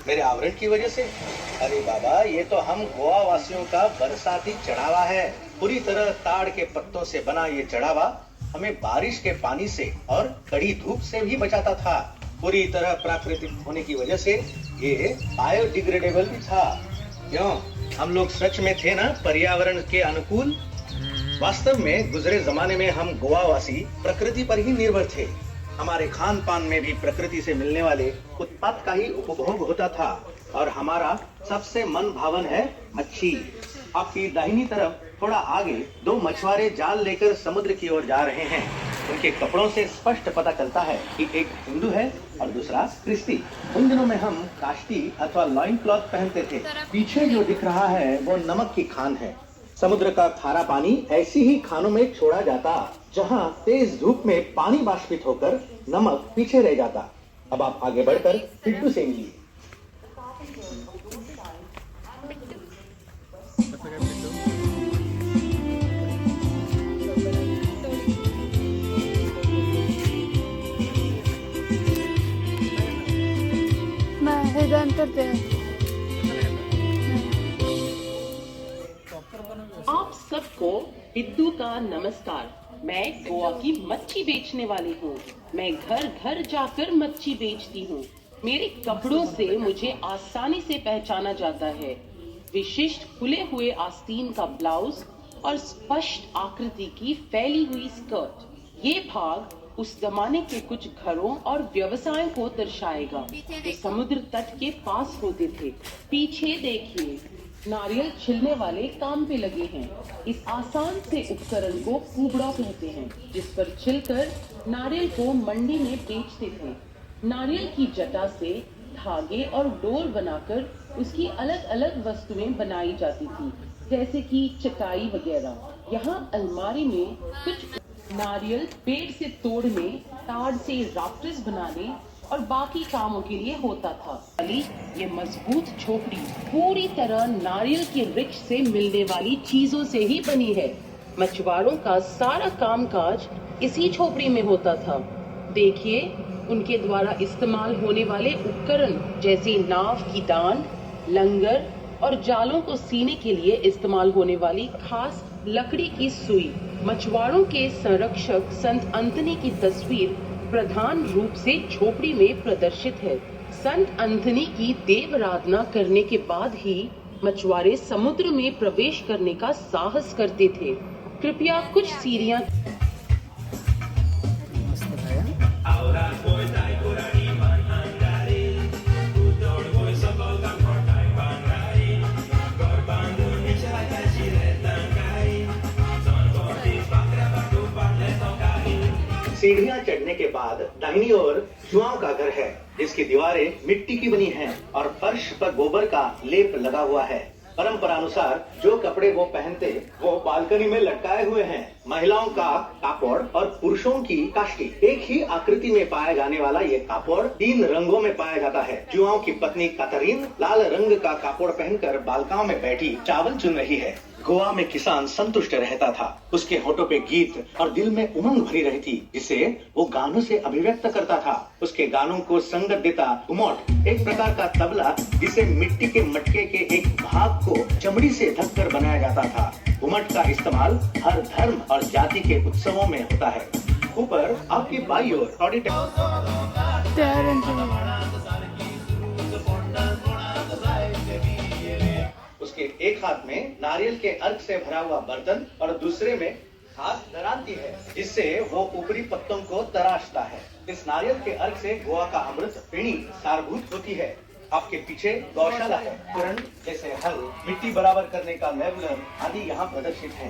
मेरे आवरण की वजह से? अरे बाबा, ये तो हम गोवा वासियों का बरसाती चढ़ावा है। पूरी तरह ताड़ के पत्तों से बना ये चढ़ावा हमें बारिश के पानी से और कड़ी धूप से भी बचाता था। पूरी तरह प्राकृतिक होने की वजह से ये बायोडिग्रेडेबल भी था। क्यों? हम लोग सच में थे ना पर्यावरण के अनुकूल। वास्तव में गुजरे जमाने में हम गोवा वासी प्रकृति पर ही निर्भर थे। हमारे खान पान में भी प्रकृति से मिलने वाले उत्पाद का ही उपभोग होता था और हमारा सबसे मन भावन है मच्छी। आपकी दाहिनी तरफ थोड़ा आगे दो मछुआरे जाल लेकर समुद्र की ओर जा रहे हैं। उनके कपड़ों से स्पष्ट पता चलता है कि एक हिंदू है और दूसरा क्रिस्ती। उन दिनों में हम काश्ती अथवा लॉइन क्लॉथ पहनते थे। पीछे जो दिख रहा है वो नमक की खान है। समुद्र का खारा पानी ऐसी ही खानों में छोड़ा जाता जहां तेज धूप में पानी बाष्पित होकर नमक पीछे रह जाता। अब आप आगे बढ़कर पिट्टू सेन लीजिए। आप सबको बिद्दू का नमस्कार। मैं गोवा की मच्छी बेचने वाली हूँ। मैं घर घर जाकर मच्छी बेचती हूँ। मेरे कपड़ों से मुझे आसानी से पहचाना जाता है। विशिष्ट खुले हुए आस्तीन का ब्लाउज और स्पष्ट आकृति की फैली हुई स्कर्ट। ये भाग उस जमाने के कुछ घरों और व्यवसायों को दर्शाएगा जो समुद्र तट के पास होते थे। पीछे देखिए, नारियल छिलने वाले काम पे लगे हैं। इस आसान से उपकरण को कुबड़ा कहते हैं, जिस पर छिलकर नारियल को मंडी में बेचते थे। नारियल की जटा से धागे और डोर बनाकर उसकी अलग अलग वस्तुएं बनाई जाती थी, जैसे कि चटाई वगैरह। यहाँ अलमारी में कुछ नारियल पेड़ से तोड़ने, ताड़ से राफ्टर्स बनाने और बाकी कामों के लिए होता था। ये मजबूत झोपड़ी पूरी तरह नारियल के वृक्ष से मिलने वाली चीजों से ही बनी है। मछुआरों का सारा कामकाज इसी झोपड़ी में होता था। देखिए, उनके द्वारा इस्तेमाल होने वाले उपकरण जैसे नाव की दान, लंगर और जालों को सीने के लिए इस्तेमाल होने वाली खास लकड़ी की सुई। मछुआरों के संरक्षक संत अंथनी की तस्वीर प्रधान रूप से झोपड़ी में प्रदर्शित है। संत अंथनी की देवाराधना करने के बाद ही मछुआरे समुद्र में प्रवेश करने का साहस करते थे। कृपया कुछ सीढ़ियां सीढ़ियां चढ़ने के बाद दाहिनी ओर जुआओं का घर है, जिसकी दीवारें मिट्टी की बनी हैं और फर्श पर गोबर का लेप लगा हुआ है। परंपरा अनुसार जो कपड़े वो पहनते वो बालकनी में लटकाए हुए हैं। महिलाओं का कापड़ और पुरुषों की काष्टी। एक ही आकृति में पाया जाने वाला ये कापड़ 3 रंगों में पाया जाता है। जुआओं की पत्नी कातरीन लाल रंग का कापड़ पहनकर बालकाओं में बैठी चावल चुन रही है। गोवा में किसान संतुष्ट रहता था। उसके होठों पे गीत और दिल में उमंग भरी रहती, जिसे वो गानों से अभिव्यक्त करता था। उसके गानों को संगत देता घुमट, एक प्रकार का तबला जिसे मिट्टी के मटके के एक भाग को चमड़ी से ढककर बनाया जाता था। घुमट का इस्तेमाल हर धर्म और जाति के उत्सवों में होता है। ऊपर आपकी बाईं ओर उसके एक हाथ में नारियल के अर्क से भरा हुआ बर्तन और दूसरे में हाथ दराती है, जिससे वो ऊपरी पत्तों को तराशता है। इस नारियल के अर्क से गोवा का अमृत पीणी सारभूत होती है। आपके पीछे गौशाला है। उपकरण जैसे हल, मिट्टी बराबर करने का लेवलर आदि यहाँ प्रदर्शित है।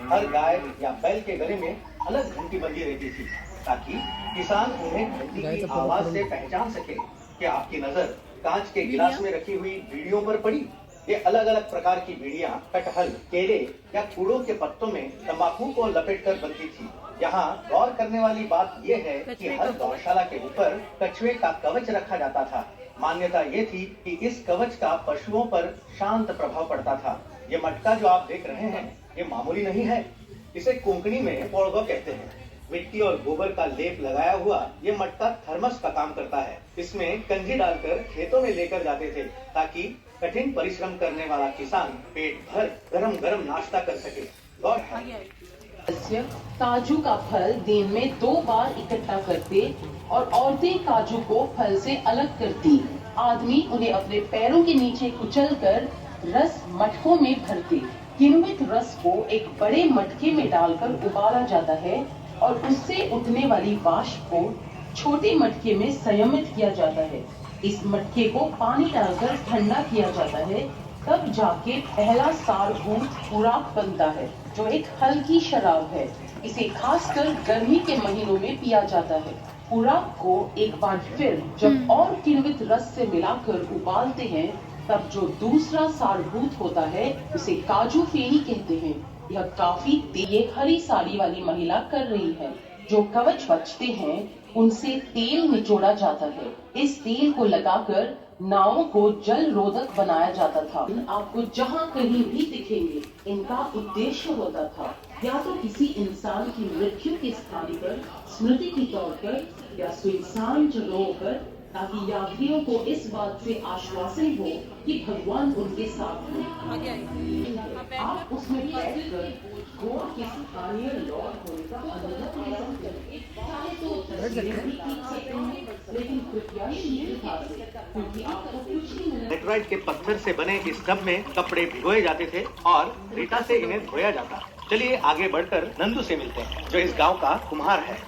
हर गाय या बैल के गले में अलग घंटी बंधी रहती थी, ताकि किसान उन्हें घंटी की आवाज से पहचान सके। क्या आपकी नजर कांच के गिलास में रखी हुई बीड़ियों पर पड़ी? ये अलग अलग प्रकार की बीड़ियां कटहल, केले या कूड़ों के पत्तों में तंबाकू को लपेटकर बनती थी। यहाँ गौर करने वाली बात यह है कि हर गौशाला के ऊपर कछुए का कवच रखा जाता था। मान्यता ये थी कि इस कवच का पशुओं पर शांत प्रभाव पड़ता था। ये मटका जो आप देख रहे हैं, ये मामूली नहीं है। इसे कोंकणी में पोड़गो कहते हैं। मिट्टी और गोबर का लेप लगाया हुआ ये मटका थर्मस का काम करता है। इसमें कंघी डालकर खेतों में लेकर जाते थे ताकि कठिन परिश्रम करने वाला किसान पेट भर गरम गरम नाश्ता कर सके। गौर है काजू का फल दिन में 2 बार इकट्ठा करते और औरतें काजू को फल से अलग करती। आदमी उन्हें अपने पैरों के नीचे कुचलकर रस मटकों में भरते। किण्वित रस को एक बड़े मटके में डालकर उबाला जाता है और उससे उठने वाली वाष्प को छोटे मटके में संयमित किया जाता है। इस मटके को पानी डालकर ठंडा किया जाता है, तब जाके पहला सारभूत खुराक बनता है, जो एक हल्की शराब है। इसे खासकर गर्मी के महीनों में पिया जाता है। खुराक को एक बार फिर जब और किण्वित रस से मिलाकर उबालते हैं, तब जो दूसरा सारभूत होता है उसे काजू फेरी कहते हैं। यह काफी तेज हरी साड़ी वाली महिला कर रही है। जो कवच बचते हैं उनसे तेल निचोड़ा जाता है। इस तेल को लगाकर नावों को जल रोधक बनाया जाता था। आपको जहाँ कहीं भी दिखेंगे, इनका उद्देश्य होता था या तो किसी इंसान की मृत्यु के स्थान पर स्मृति के तौर पर या सुनसान जगहों पर, ताकि यात्रियों को इस बात से आश्वासन हो कि भगवान उनके साथ हैं। आप उसमें बैठकर गोवा के स्थानीय लॉर्ड होने का अनुभव ले सकते हैं। चाहे तो तस्वीरें भी खींच सकते हैं, लेकिन कृपया शीघ्रता से, क्योंकि आपको कुछ ही मिनट। लेटराइट के पत्थर से बने इस टब में कपड़े भिगोए जाते थे और रीटा से इन्हें धोया जाता। चलिए आगे बढ़कर नंदू से मिलते हैं, जो इस गांव का कुम्हार है।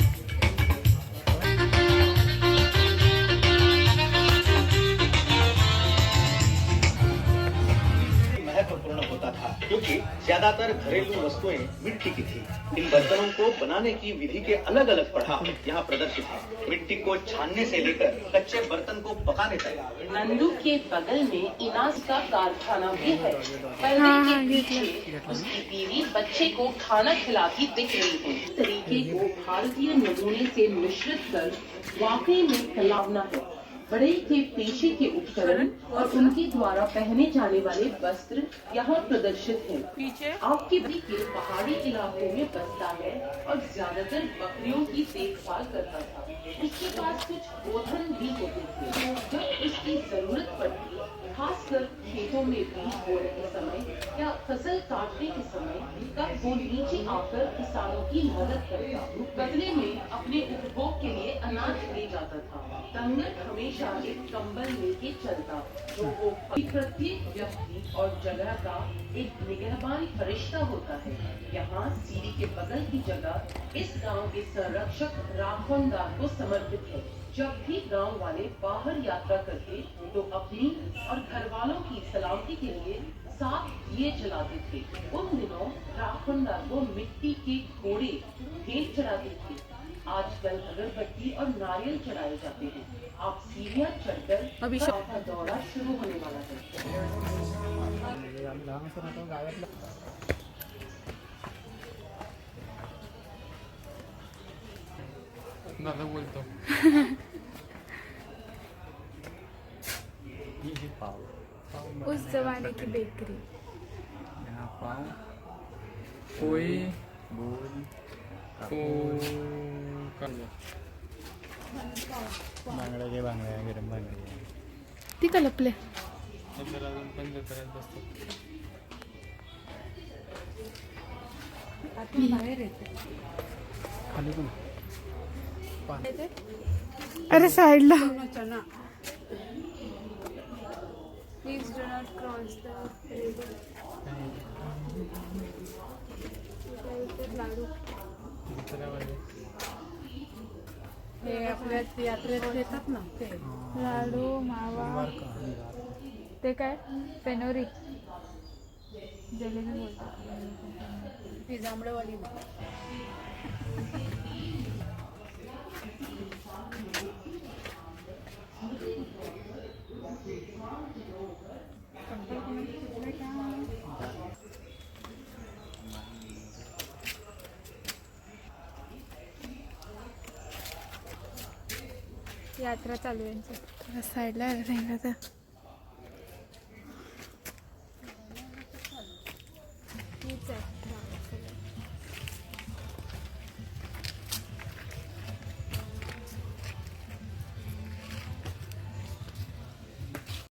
महत्वपूर्ण होता था क्योंकि ज्यादातर घरेलू वस्तुएं मिट्टी की थी। इन बर्तनों को बनाने की विधि के अलग अलग पड़ाव यहाँ प्रदर्शित है। मिट्टी को छानने से लेकर कच्चे बर्तन को पकाने तक। नंदू के बगल में इनाज का कारखाना भी है। पर्दे के पीछे उसकी बीवी बच्चे को खाना खिलाती दिख रही है। इस तरीके को भारतीय नमूने से मिश्रित कर वाकई में कलावना है। बड़े के पेशे के उपकरण और उनके द्वारा पहने जाने वाले वस्त्र यहाँ प्रदर्शित हैं। आपके भी के पहाड़ी इलाकों में बसता है और ज्यादातर बकरियों की देखभाल करता था। उसके पास कुछ गोधन भी होते थे। जब उसकी जरूरत पड़ती, खासकर खेतों में बीज बोने के समय या फसल काटने के समय, तब वो नीचे आकर किसानों की मदद करता। बदले में अपने उपभोग के लिए अनाज ले जाता था। तंगट हमेशा एक कंबल लेके चलता, जो वो प्रत्येक व्यक्ति और जगह का एक निगहबान फरिश्ता होता है। यहाँ सीढ़ी के बगल की जगह इस गांव के संरक्षक राखौंदार को समर्पित है। जब भी गांव वाले बाहर यात्रा करते तो अपनी और घर वालों की सलामती के लिए 7 दिए जलाते थे। उन दिनों राखौंदार को मिट्टी के घोड़े भेंट चढ़ाते थे। आजकल अगरबत्ती और नारियल चढ़ाए जाते हैं। आप सीढ़ियाँ चढ़कर गाँव का दौरा शुरू होने वाला है। दादा बोलतो ये पाव उस जमाने की बेकरी। यहाँ पाव पोहे बोल बांगड्या घे बांगड्या गरम बांगड्या ती कलपले नंतर अजून पण करत बसतो. खाली पण अरे साईडला. Please do not cross the laddoo. हे आपल्या यात्रेत येतात ना ते लाडू मावा ते काय पेनोरी जलेबी बोलतात. ती जांभळेवाली यात्रा चालू आहे यांची. साईडला सांगितलं तर हीच आहे.